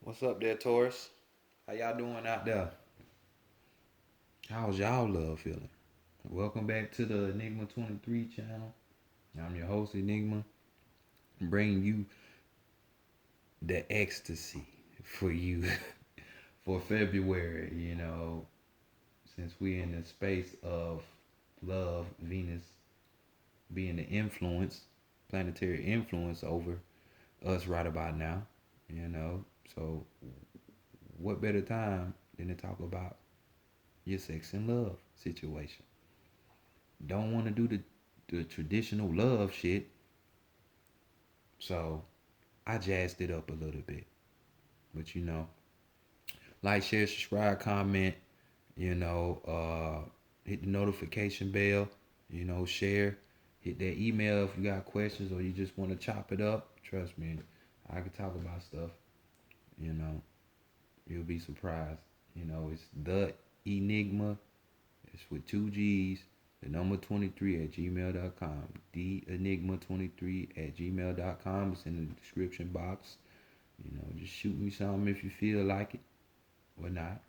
What's up there, Taurus? How y'all doing out there? How's y'all love feeling? Welcome back to the Enigma 23 channel. I'm your host, Enigma. I'm bringing you the Xstacy for you for February. Since we're in the space of love, Venus being the influence, planetary influence over us right about now. So what better time than to talk about your sex and love situation? Don't want to do the traditional love shit, so I jazzed it up a little bit. But like, share, subscribe, comment, hit the notification bell, share, hit that email if you got questions or you just want to chop it up. Trust me, I can talk about stuff, you know. You'll be surprised. It's the Enigma. It's with two G's. The number 23 at gmail.com. The Enigma 23 at gmail.com. It's in the description box. Just shoot me something if you feel like it or not,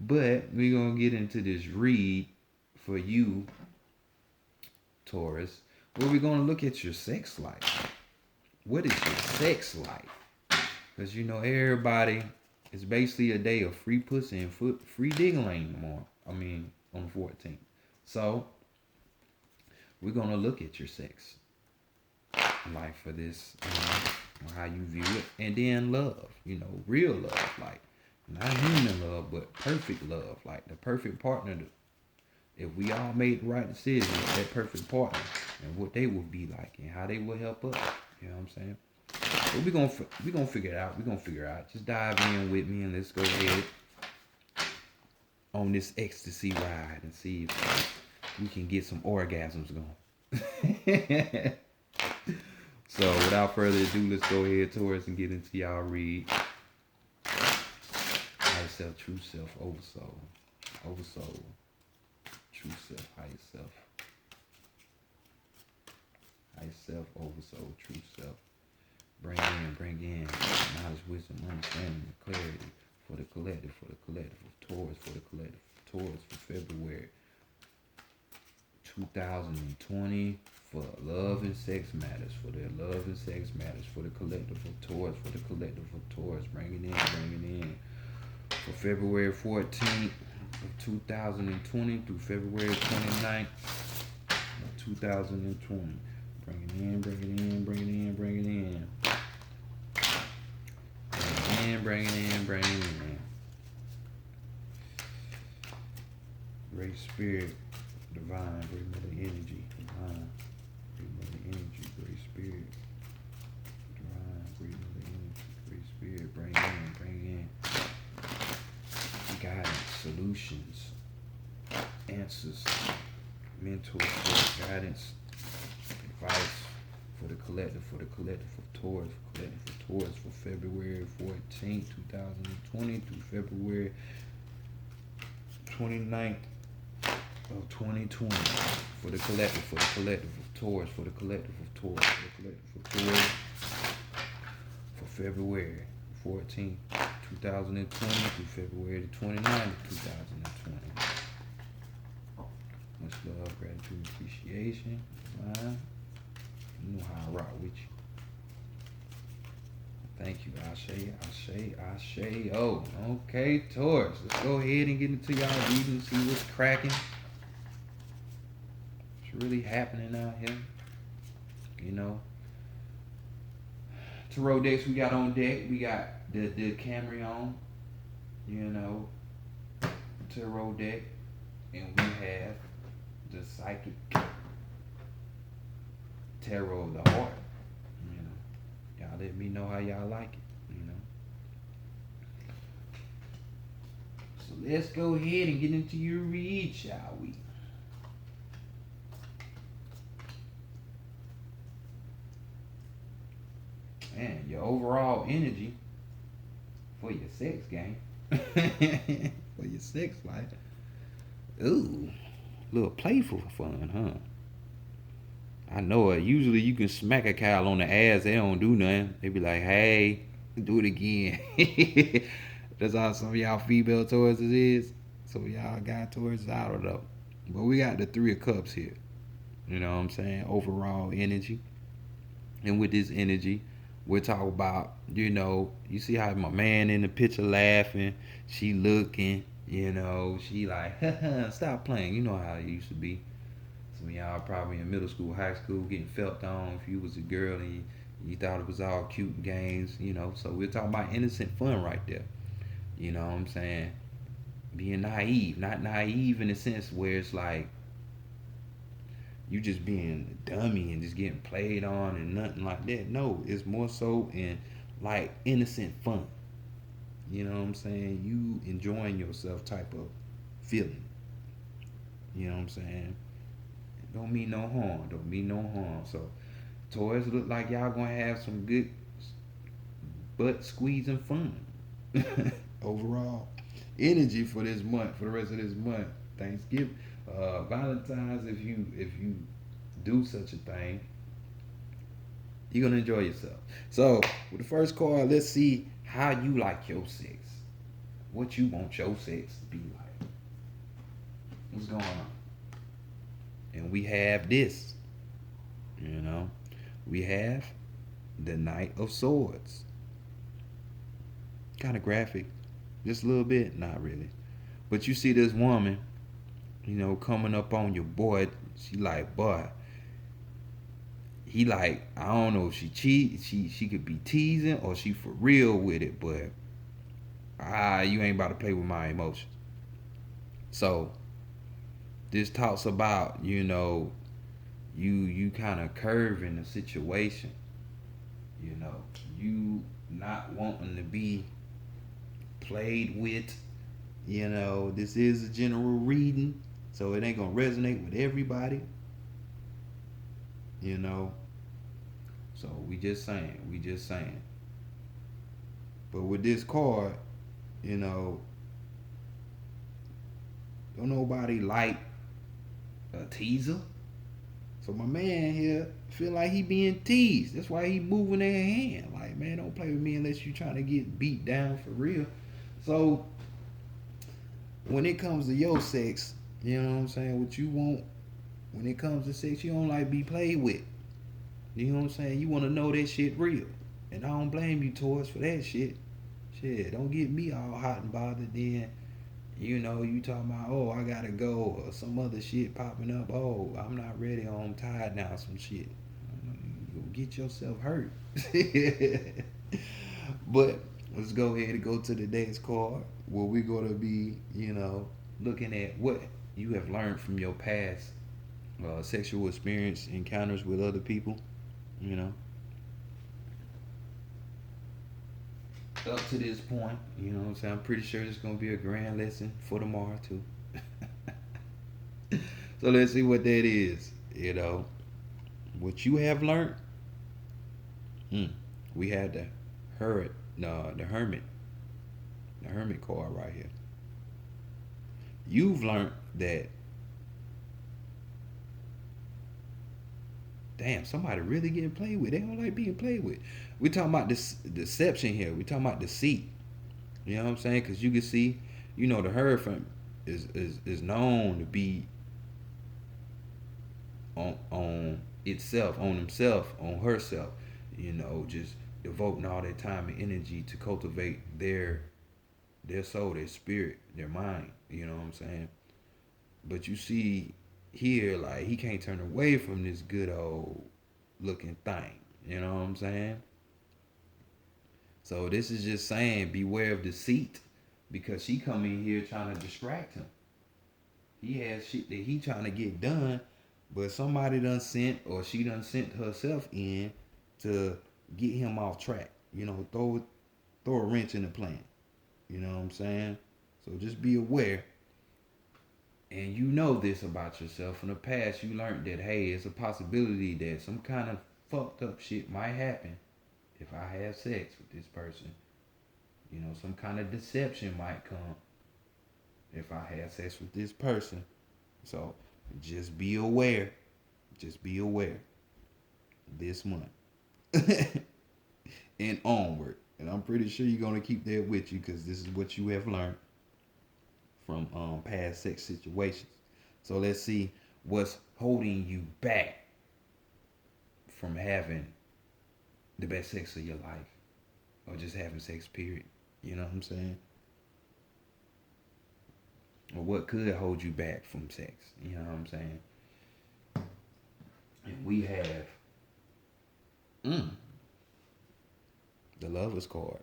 But we're going to get into this read for you, Taurus, where we're going to look at your sex life. What is your sex life? Because, everybody, it's basically a day of free pussy and free dingling on the 14th. So, we're going to look at your sex life for this, how you view it. And then love, real love, like not human love, but perfect love, like the perfect partner. If we all made the right decision, that perfect partner and what they would be like and how they would help us. You know what I'm saying? But we're gonna figure it out. We're gonna figure it out. Just dive in with me and let's go ahead on this ecstasy ride and see if we can get some orgasms going. So without further ado, let's go ahead, Taurus, and get into y'all read. Higher self, true self, oversoul, oversoul, true self, higher self, higher self, oversoul, true self. Bring in knowledge, wisdom, understanding, and clarity for the collective of Taurus, for the collective of Taurus for February 2020, for love and sex matters, for their love and sex matters, for the collective of Taurus, for the collective of Taurus. Bring it in. For February 14th of 2020 through February 29th of 2020. Bring it in. Bring it in. Great spirit, divine, great mother energy, divine, great mother energy, great spirit, divine, great mother energy, great spirit. Bring in guidance, solutions, answers, mentorship, guidance, advice for the collective of Taurus, for February 14th, 2020 through February 29th of 2020. For the collective of Taurus, for the collective of Taurus, for February 14th, 2020 through February 29th of 2020. Much love, gratitude, appreciation. You know how I rock with you. Thank you. Ashe. Oh, okay, Taurus. Let's go ahead and get into y'all reading and see what's cracking. What's really happening out here. Tarot decks we got on deck. We got the Camryon, tarot deck. And we have the Psychic Tarot of the Heart. Y'all let me know how y'all like it. So let's go ahead and get into your read, shall we? Man, your overall energy for your sex game. For your sex life. Ooh, a little playful fun, huh? I know it. Usually you can smack a cow on the ass, they don't do nothing. They be like, hey, Do it again. That's how some of y'all female Tauruses is. So y'all got Tauruses, I don't know. But we got the Three of Cups here. You know what I'm saying? Overall energy. And with this energy, we're talking about, you see how my man in the picture laughing, she looking, she like, stop playing. You know how it used to be. Some of y'all probably in middle school, high school, getting felt on if you was a girl and you thought it was all cute games. So we're talking about innocent fun right there. You know what I'm saying? Being naive. Not naive in the sense where it's like you just being a dummy and just getting played on and nothing like that. No, it's more so in like innocent fun. You know what I'm saying? You enjoying yourself type of feeling. You know what I'm saying? Don't mean no harm. Don't mean no harm. So toys look like y'all gonna have some good butt squeezing fun. Overall. Energy for this month, for the rest of this month. Thanksgiving. Valentine's, if you do such a thing, you're gonna enjoy yourself. So with the first card, let's see how you like your sex. What you want your sex to be like. What's going on? And we have this, you know. We have the Knight of Swords. Kind of graphic. Just a little bit, not really. But you see this woman, coming up on your boy. She like, boy, he like, I don't know if she cheat, she could be teasing or she for real with it, but you ain't about to play with my emotions. So this talks about, you kind of curving the situation, you know, you not wanting to be played with. This is a general reading, so it ain't gonna resonate with everybody. You know, so we just saying. But with this card, you know, don't nobody like a teaser. So my man here feel like he being teased. That's why he moving their hand. Like, man, don't play with me unless you trying to get beat down for real. So when it comes to your sex, you know what I'm saying? What you want when it comes to sex, you don't like be played with. You know what I'm saying? You want to know that shit real. And I don't blame you, Taurus, for that shit. Shit, don't get me all hot and bothered then. You talking about, oh, I gotta go, or some other shit popping up. Oh, I'm not ready, or I'm tired now, some shit. You'll get yourself hurt. But let's go ahead and go to the next card where we're going to be, looking at what you have learned from your past sexual experience encounters with other people, you know. Up to this point, you know what I'm saying? I'm pretty sure it's going to be a grand lesson for tomorrow, too. So let's see what that is, What you have learned, we had the hermit, no, the hermit card right here. You've learned that, damn, somebody really getting played with. They don't like being played with. We talking about this deception here. We talking about deceit. You know what I'm saying? Because you can see, the hierophant is known to be on itself, on himself, on herself. Just devoting all their time and energy to cultivate their soul, their spirit, their mind. You know what I'm saying? But you see here, like, he can't turn away from this good old looking thing. You know what I'm saying? So this is just saying beware of deceit because she come in here trying to distract him. He has shit that he trying to get done, but somebody done sent or she done sent herself in to get him off track. Throw a wrench in the plan. You know what I'm saying? So just be aware. And you know this about yourself. In the past, you learned that, hey, it's a possibility that some kind of fucked up shit might happen if I have sex with this person. Some kind of deception might come if I have sex with this person. So just be aware. Just be aware this month and onward. And I'm pretty sure you're gonna keep that with you because this is what you have learned from past sex situations. So let's see what's holding you back from having the best sex of your life or just having sex, period. You know what I'm saying? Or what could hold you back from sex? You know what I'm saying? And we have mm, the lover's card.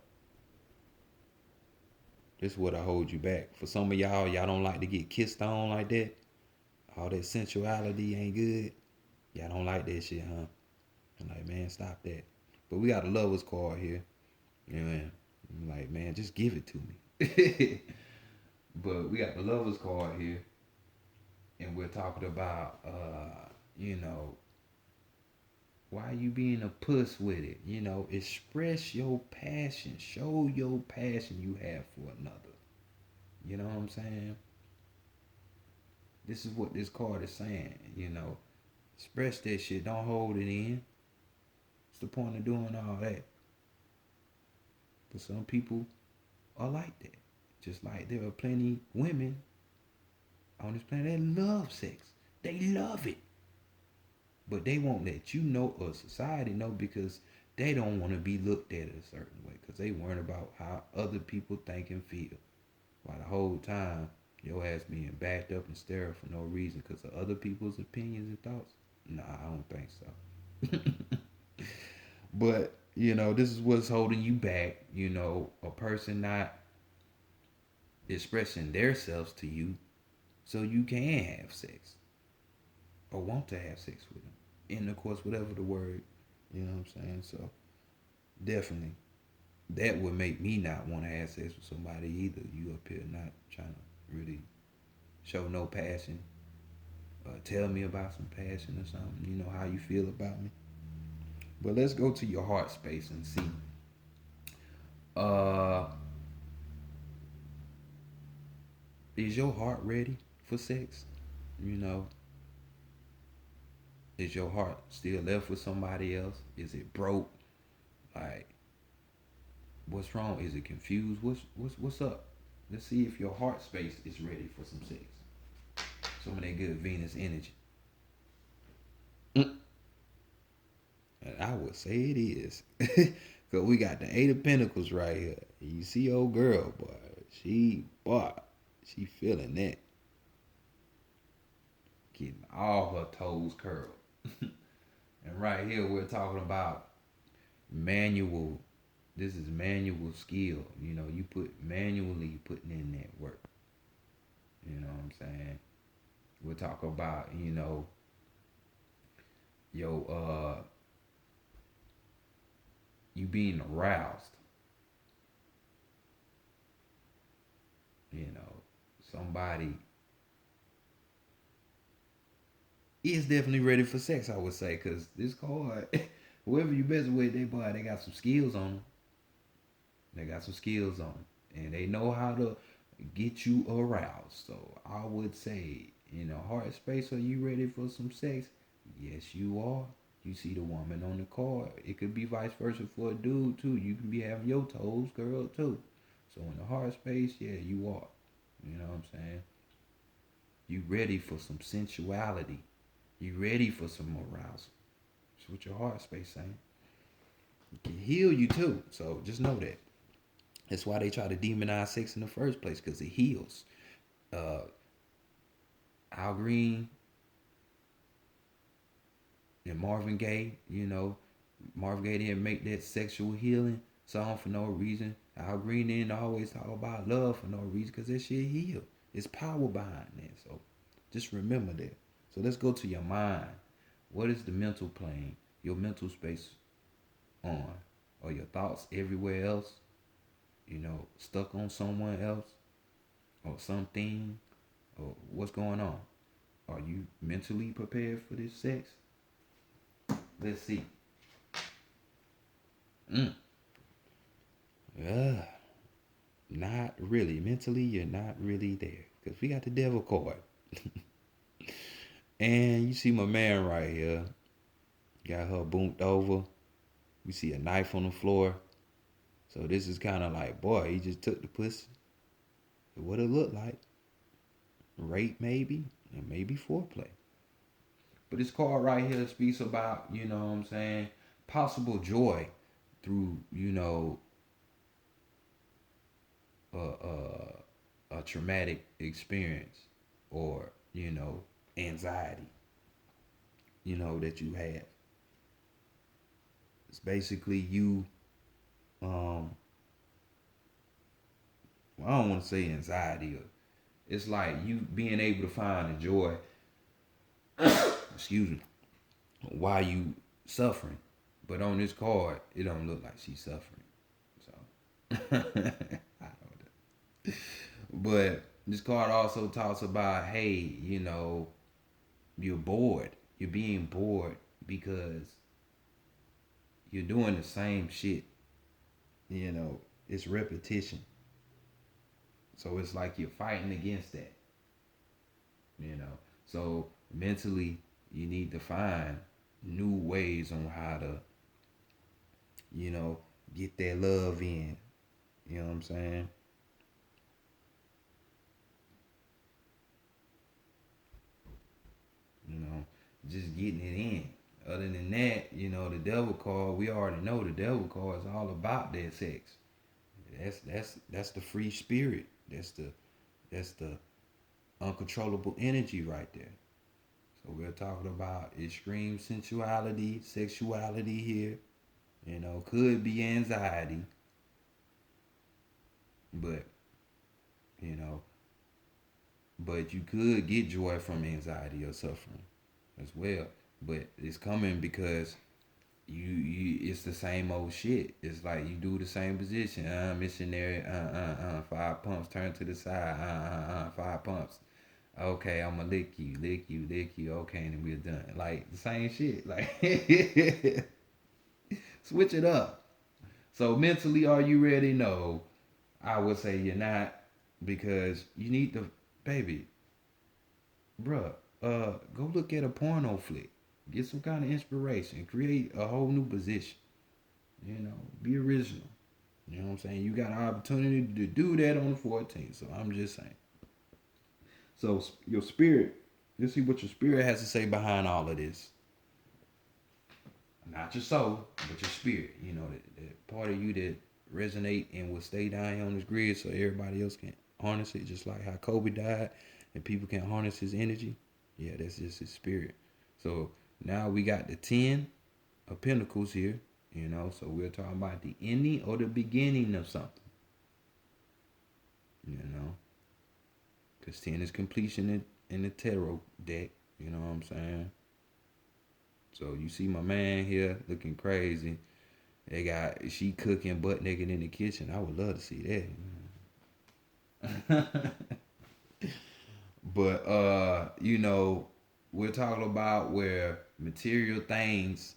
This is what I hold you back. For some of y'all don't like to get kissed on like that. All that sensuality ain't good. Y'all don't like that shit, huh? I'm like, man, stop that. But we got a lover's card here. And I'm like, man, just give it to me. But we got the lover's card here. And we're talking about, you know, why you being a puss with it? You know, express your passion. Show your passion you have for another. You know what I'm saying? This is what this card is saying. You know, express that shit. Don't hold it in. What's the point of doing all that? But some people are like that. Just like there are plenty women on this planet that love sex. They love it. But they won't let you know or society know because they don't want to be looked at a certain way because they worry about how other people think and feel. While the whole time your ass being backed up and stared for no reason because of other people's opinions and thoughts. Nah, I don't think so. But you know, this is what's holding you back. You know, a person not expressing themselves to you so you can have sex or want to have sex with them. And of course, whatever the word, you know what I'm saying? So definitely, that would make me not want to have sex with somebody either. You up here not trying to really show no passion. Tell me about some passion or something. You know how you feel about me. But let's go to your heart space and see. Uh, is your heart ready for sex? You know, is your heart still left with somebody else? Is it broke? Like, what's wrong? Is it confused? What's up? Let's see if your heart space is ready for some sex. Some of that good Venus energy. Mm. And I would say it is. Cause we got the Eight of Pentacles right here. You see old girl, boy. She feeling that. Getting all her toes curled. And right here we're talking about manual. This is manual skill. You know, you put manually putting in that work. You know what I'm saying? We'll talk about, you know, your you being aroused. You know, somebody is definitely ready for sex, I would say, because this card, whoever you messing with, they got some skills on them. They got some skills on them, and they know how to get you aroused. So I would say, you know, heart space, are you ready for some sex? Yes, you are. You see the woman on the card. It could be vice versa for a dude too. You can be having your toes curled too. So in the heart space, yeah, you are. You know what I'm saying? You ready for some sensuality. You ready for some arousal. That's what your heart space saying. It can heal you too. So just know that. That's why they try to demonize sex in the first place, because it heals. Uh, Al Green and Marvin Gaye, you know, Marvin Gaye didn't make that sexual healing song for no reason. Al Green didn't always talk about love for no reason because that shit healed. It's power behind that. So just remember that. So let's go to your mind. What is the mental plane? Your mental space on? Or your thoughts everywhere else? You know, stuck on someone else? Or something? Or what's going on? Are you mentally prepared for this sex? Let's see. Mm. Uh, Not really. Mentally, you're not really there. Because we got the devil card. And you see my man right here. Got her boomed over. We see a knife on the floor. So this is kind of like, boy, he just took the pussy. What it looked like. Rape maybe, and maybe foreplay. But this card right here speaks about, you know what I'm saying, possible joy through, a traumatic experience or, anxiety, that you have. It's basically you, um, well, I don't want to say anxiety. It's like you being able to find the joy, excuse me, while you suffering. But on this card, it don't look like she's suffering. So, I don't. But this card also talks about, hey, you're bored. You're being bored because you're doing the same shit. It's repetition. So it's like you're fighting against that. you know. So mentally, you need to find new ways on how to, you know, get that love in. You know what I'm saying? You know, just getting it in. Other than that, the devil card, we already know the devil card is all about that sex. That's the free spirit. That's the uncontrollable energy right there. So we're talking about extreme sensuality, sexuality here. Could be anxiety, but you know, but you could get joy from anxiety or suffering as well. But it's coming because you it's the same old shit. It's like you do the same position. Missionary, 5 pumps, turn to the side, 5 pumps. Okay, I'ma lick you, lick you, lick you. Okay, and then we're done. Like the same shit. Like switch it up. So mentally, are you ready? No, I would say you're not because you need to, baby, bruh. Go look at a porno flick. Get some kind of inspiration. Create a whole new position. Be original. You know what I'm saying? You got an opportunity to do that on the 14th. So I'm just saying. So your spirit, let's see what your spirit has to say behind all of this. Not your soul, but your spirit. That part of you that resonate and will stay down here on this grid so everybody else can harness it, just like how Kobe died and people can harness his energy. Yeah, that's just his spirit. So now we got the 10 of Pentacles here. So we're talking about the ending or the beginning of something. You know, because 10 is completion in the tarot deck. You know what I'm saying? So you see my man here looking crazy. She cooking butt naked in the kitchen. I would love to see that. But we're talking about where material things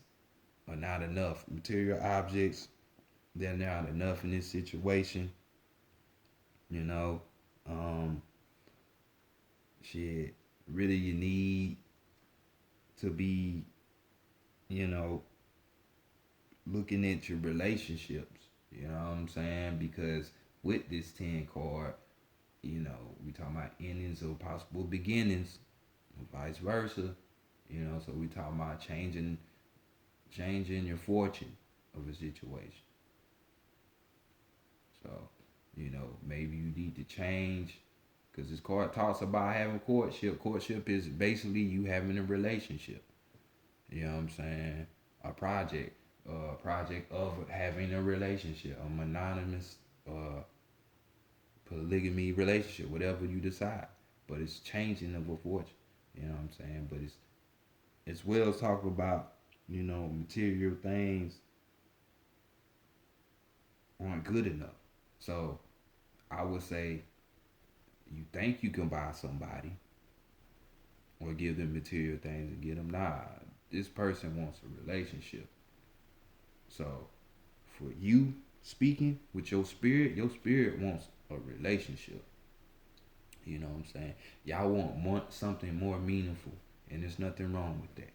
are not enough. Material objects, they're not enough in this situation. You know, um, shit. Really, you need to be, you know, looking at your relationships. You know what I'm saying? Because with this 10 card, we talking about endings or possible beginnings, vice versa. So we talking about changing your fortune of a situation. So, maybe you need to change because this card talks about having courtship. Courtship is basically you having a relationship. You know what I'm saying? A project of having a relationship, a mononymous polygamy relationship, whatever you decide. But it's changing of a fortune. You know what I'm saying? But it's well as talk about, material things aren't good enough. So I would say you think you can buy somebody or give them material things and get them. Nah, this person wants a relationship. So for you speaking with your spirit wants a relationship. You know what I'm saying? Y'all want something more meaningful, and there's nothing wrong with that.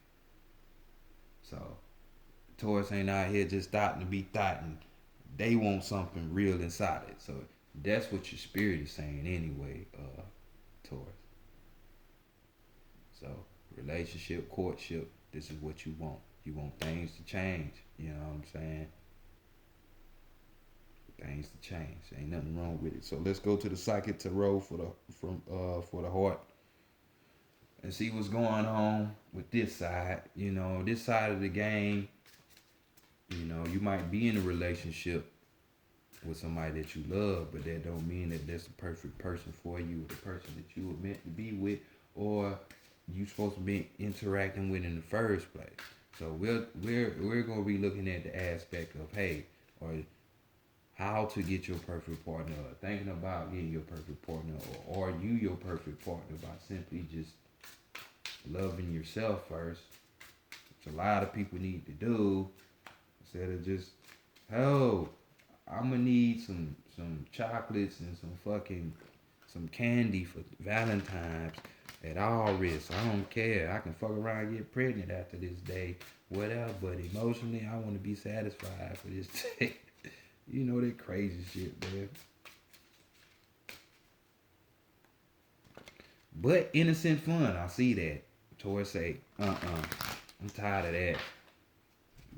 So Taurus ain't out here just starting to be thoughting, they want something real inside it. So that's what your spirit is saying anyway, Taurus. So relationship, courtship, this is what you want. You want things to change. You know what I'm saying? Things to change. Ain't nothing wrong with it. So let's go to the psychic tarot for the heart and see what's going on with this side. You know, this side of the game. You know, you might be in a relationship with somebody that you love, but that don't mean that that's the perfect person for you, the person that you were meant to be with, or you supposed to be interacting with in the first place. So we're gonna be looking at the aspect of, hey, or how to get your perfect partner, or thinking about getting your perfect partner, or are you your perfect partner by simply just loving yourself first, which a lot of people need to do, instead of just, oh, I'm gonna need some chocolates and some candy for Valentine's at all risks. I don't care. I can fuck around and get pregnant after this day, whatever. But emotionally, I want to be satisfied for this day. You know that crazy shit, man. But innocent fun, I see that. Taurus say, I'm tired of that.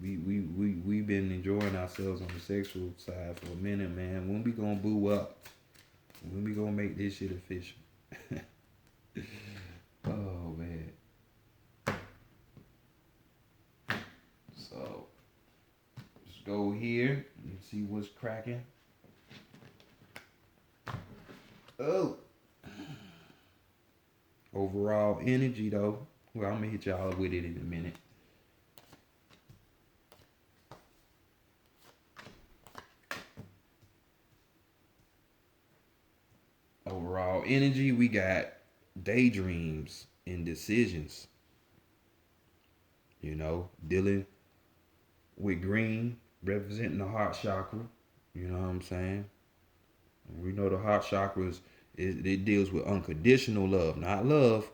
We've been enjoying ourselves on the sexual side for a minute, man. When we gonna boo up? When we gonna make this shit official? Oh man. So let's go here and see what's cracking. Oh. Overall energy though. Well, I'm gonna hit y'all with it in a minute. Overall energy, we got daydreams and decisions. You know, dealing with green representing the heart chakra. You know what I'm saying? We know the heart chakras it deals with unconditional love, not love,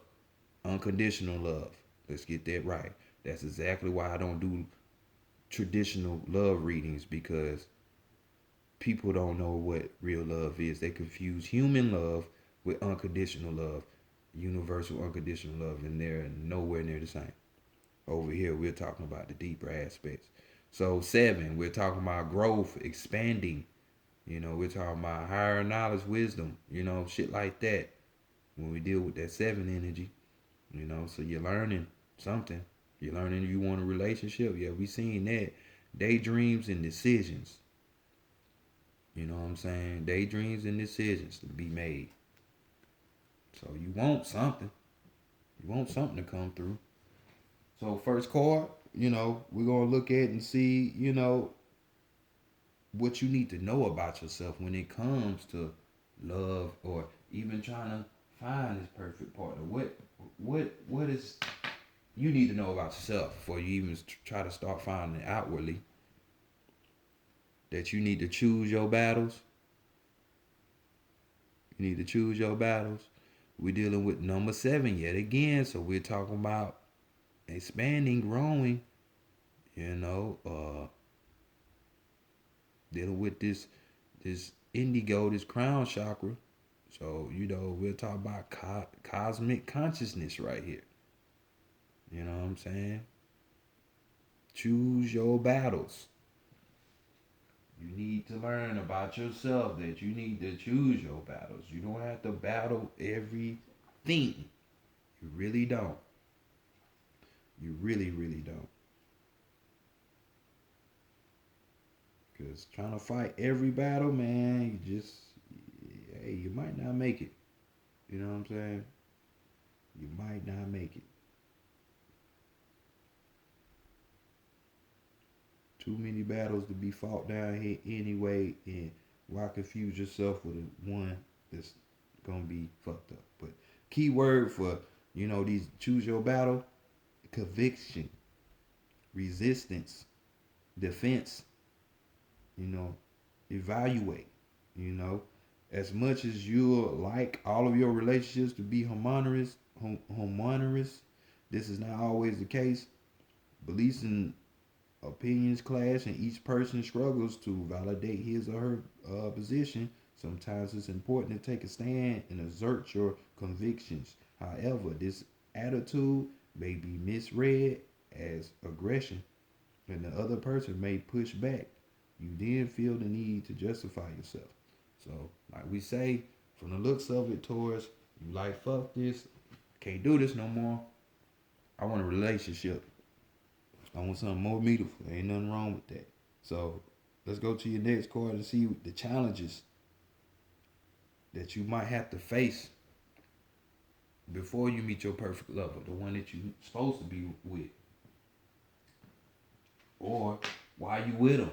unconditional love. Let's get that right. That's exactly why I don't do traditional love readings, because people don't know what real love is. They confuse human love with unconditional love, universal unconditional love, and they're nowhere near the same. Over here, we're talking about the deeper aspects. So 7, we're talking about growth, expanding. You know, we're talking about higher knowledge, wisdom, you know, shit like that. When we deal with that 7 energy, you know, so you're learning something. You're learning you want a relationship. Yeah, we seen that. Daydreams and decisions. You know what I'm saying? Daydreams and decisions to be made. So you want something. You want something to come through. So first card, you know, we're gonna look at and see, you know, what you need to know about yourself when it comes to love, or even trying to find this perfect partner. What is you need to know about yourself before you even try to start finding it outwardly. That you need to choose your battles. You need to choose your battles. We're dealing with number 7 yet again, so we're talking about expanding, growing. You know, dealing with this indigo, this crown chakra. So, you know, we'll talk about cosmic consciousness right here. You know what I'm saying? Choose your battles. You need to learn about yourself that you need to choose your battles. You don't have to battle everything. You really don't. You really, really don't. Because trying to fight every battle, man, hey, you might not make it. You know what I'm saying? You might not make it. Too many battles to be fought down here anyway, and why confuse yourself with one that's gonna be fucked up? But key word for, you know, these choose your battle: conviction, resistance, defense. You know, evaluate. You know, as much as you like all of your relationships to be harmonious, this is not always the case. Beliefs and Opinions clash and each person struggles to validate his or her position. Sometimes it's important to take a stand and assert your convictions. However, this attitude may be misread as aggression, and the other person may push back. You then feel the need to justify yourself. So, like we say, from the looks of it, Taurus, you like, fuck this, can't do this no more. I want a relationship. I want something more meaningful. Ain't nothing wrong with that. So let's go to your next card and see the challenges that you might have to face before you meet your perfect lover, the one that you're supposed to be with, or while you with them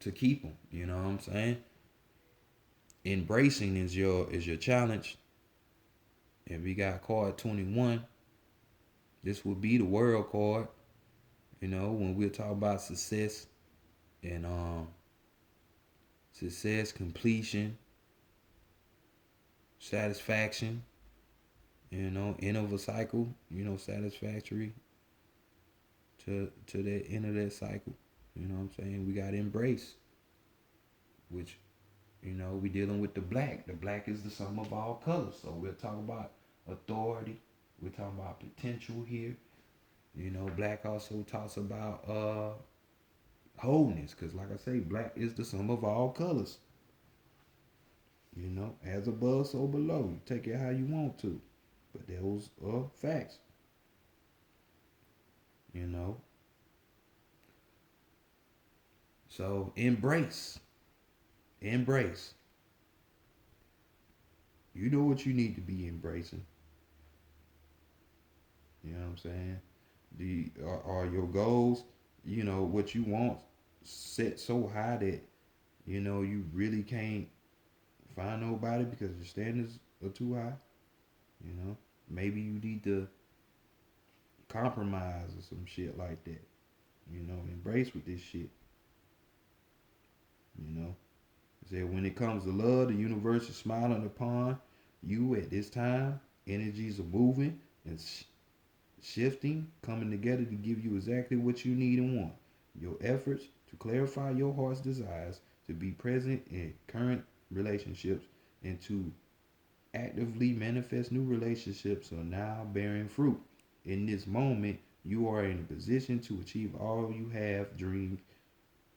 to keep them. You know what I'm saying? Embracing is your challenge, and we got card 21. This would be the world card. You know, when we're talking about success and success, completion, satisfaction, end of a cycle, satisfactory to the end of that cycle. You know what I'm saying? We got embrace, which, we dealing with the black. The black is the sum of all colors. So we'll talk about authority. We're talking about potential here. Black also talks about wholeness, because like I say, black is the sum of all colors. As above, so below. You take it how you want to. But those are facts. you know. So embrace. Embrace. You know what you need to be embracing. You know what I'm saying? Are your goals, what you want set so high that, you really can't find nobody because your standards are too high? Maybe you need to compromise or some shit like that. Embrace with this shit. You know, said when it comes to love, the universe is smiling upon you at this time. Energies are moving and shifting, coming together to give you exactly what you need and want. Your efforts to clarify your heart's desires, to be present in current relationships, and to actively manifest new relationships are now bearing fruit. In this moment, you are in a position to achieve all you have dreamed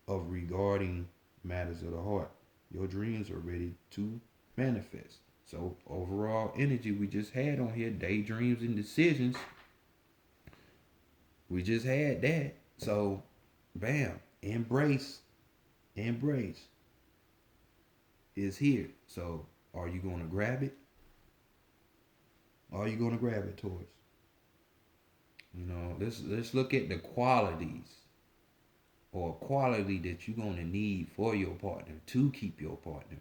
of regarding matters of the heart. Your dreams are ready to manifest. So, overall energy we just had on here, daydreams and decisions. We just had that. So, bam, embrace. Embrace is here. So, are you going to grab it? Are you going to grab it, Taurus? Let's look at the qualities or quality that you're going to need for your partner to keep your partner.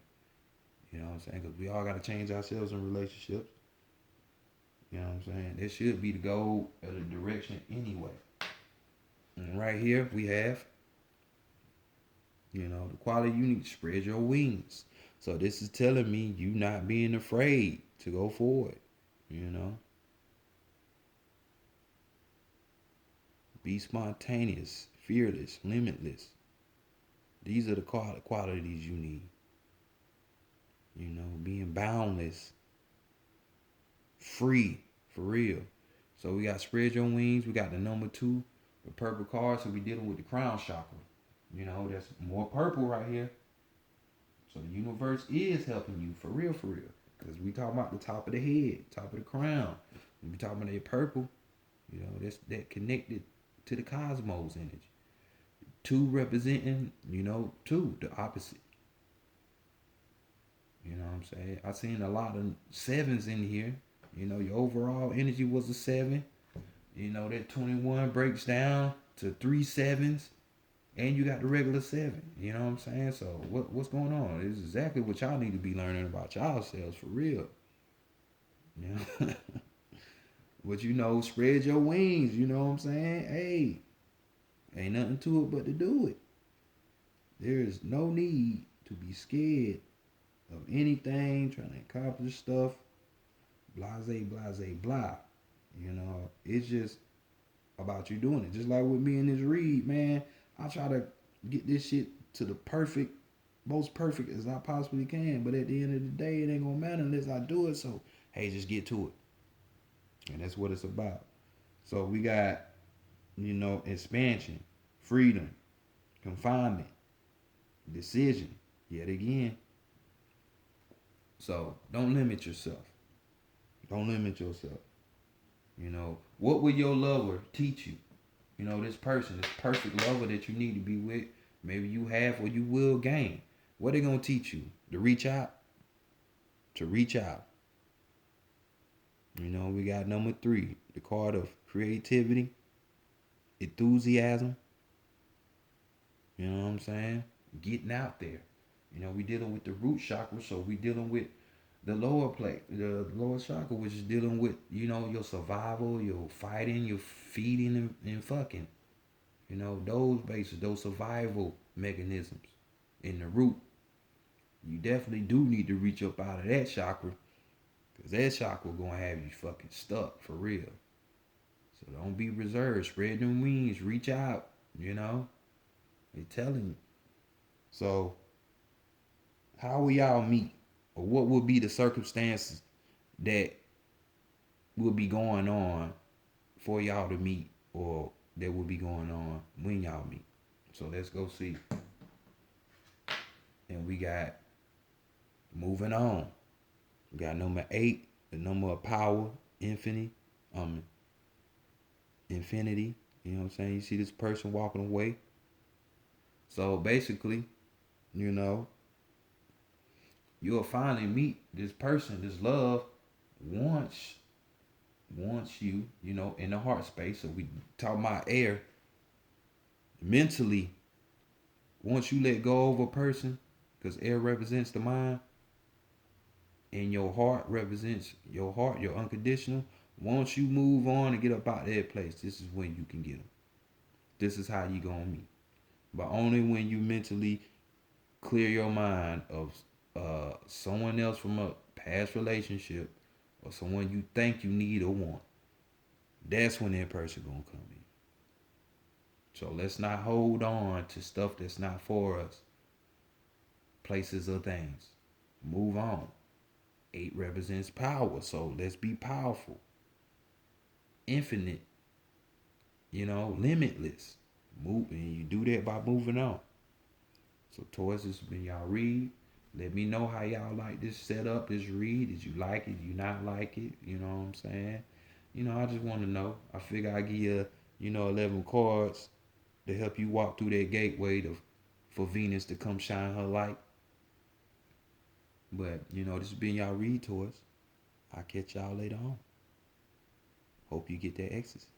You know what I'm saying? Because we all got to change ourselves in relationships. You know what I'm saying? This should be the goal of the direction anyway. And right here we have, the quality you need to spread your wings. So this is telling me you not being afraid to go forward. Be spontaneous, fearless, limitless. These are the qualities you need. Being boundless, free, for real. So we got spread your wings. We got the number 2, the purple card. So we dealing with the crown chakra. That's more purple right here. So the universe is helping you for real, for real. Because we talking about the top of the head, top of the crown. We talking about that purple. That's that connected to the cosmos energy. 2 representing, 2, the opposite. You know what I'm saying? I seen a lot of 7s in here. Your overall energy was a 7. That 21 breaks down to 3 7s. And you got the regular 7. You know what I'm saying? So what's going on? It's exactly what y'all need to be learning about y'all selves for real. But spread your wings. You know what I'm saying? Hey, ain't nothing to it but to do it. There is no need to be scared of anything, trying to accomplish stuff. Blase, blase, blah. It's just about you doing it. Just like with me and this read, man, I try to get this shit to the most perfect as I possibly can. But at the end of the day, it ain't gonna matter unless I do it. So, hey, just get to it. And that's what it's about. So we got, expansion, freedom, confinement, decision, yet again. So don't limit yourself. Don't limit yourself. What will your lover teach you? This person, this perfect lover that you need to be with, maybe you have or you will gain. What they gonna teach you? To reach out? To reach out. We got number 3, the card of creativity, enthusiasm. You know what I'm saying? Getting out there. We dealing with the root chakra, so we dealing with the lower plate, the lower chakra, which is dealing with, your survival, your fighting, your feeding and fucking. Those bases, those survival mechanisms in the root. You definitely do need to reach up out of that chakra, because that chakra gonna have you fucking stuck for real. So don't be reserved. Spread them wings. Reach out. They telling you. So how will y'all meet? Or what would be the circumstances that would be going on for y'all to meet, or that will be going on when y'all meet? So let's go see. And we got moving on. We got number 8, the number of power, infinity. You know what I'm saying? You see this person walking away. So basically, you know, you'll finally meet this person, this love, once you, in the heart space. So we talk about air. Mentally, once you let go of a person, because air represents the mind, and your heart represents your heart, your unconditional. Once you move on and get up out that place, this is when you can get them. This is how you gonna meet. But only when you mentally clear your mind of someone else from a past relationship, or someone you think you need or want. That's when that person gonna come in. So let's not hold on to stuff that's not for us. Places or things. Move on. 8 represents power, so let's be powerful. Infinite, limitless. Move, and you do that by moving on. So Taurus, this has been y'all read. Let me know how y'all like this setup, this read. Did you like it? Did you not like it? You know what I'm saying? I just want to know. I figure I give you, 11 cards to help you walk through that gateway for Venus to come shine her light. But, this has been y'all read, Taurus. I'll catch y'all later on. Hope you get that ecstasy.